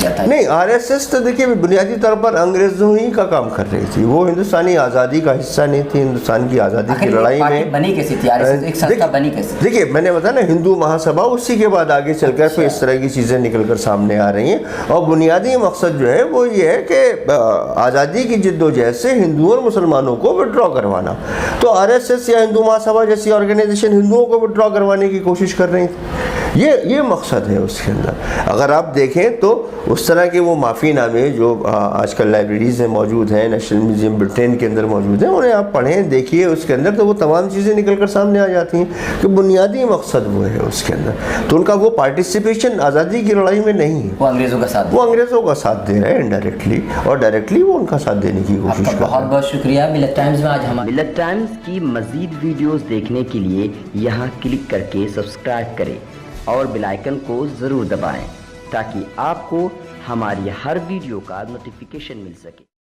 किया था? नहीं, आरएसएस तो देखिए बुनियादी तौर पर अंग्रेजों ही का काम कर रही थी, वो हिंदुस्तानी आज़ादी का हिस्सा नहीं थी। हिंदुस्तान की आज़ादी की लड़ाई में बनी कैसी थी आरएसएस, एक संस्था बनी कैसी? देखिए मैंने बताया ना, हिंदू महासभा, उसी के बाद आगे चलकर फिर इस तरह की चीज़ें निकलकर सामने आ रही हैं। और बुनियादी मकसद जो है वो ये है कि आज़ादी की जिद्दोजहद से हिंदुओं और मुसलमानों को विड्रॉ करवाना। तो आरएसएस या हिंदू महासभा जैसी ऑर्गेनाइजेशन हिंदुओं को विड्रॉ करवाने की कोशिश कर रही थी। ये मकसद है उसके अंदर। अगर आप देखें तो उस तरह के वो माफ़ीनामे जो आजकल लाइब्रेरीज़ में मौजूद हैं, नेशनल म्यूज़ियम ब्रिटेन के अंदर मौजूद हैं, उन्हें आप पढ़ें देखिए उसके अंदर, तो वो तमाम चीज़ें निकल कर सामने आ जाती हैं कि बुनियादी मकसद वो है उसके अंदर। तो उनका वो पार्टिसिपेशन आज़ादी की लड़ाई में नहीं है, वो अंग्रेज़ों का साथ, वो अंग्रेज़ों का साथ दे रहे हैं इनडायरेक्टली, और डायरेक्टली वो उनका साथ देने की कोशिश कर रहे हैं। बहुत बहुत शुक्रिया। मिलत टाइम्स में आज हमारे मिलत टाइम्स की मज़ीद वीडियोस देखने के लिए यहाँ क्लिक करके सब्सक्राइब करें और बेल आइकन को ज़रूर दबाएं ताकि आपको हमारी हर वीडियो का नोटिफिकेशन मिल सके।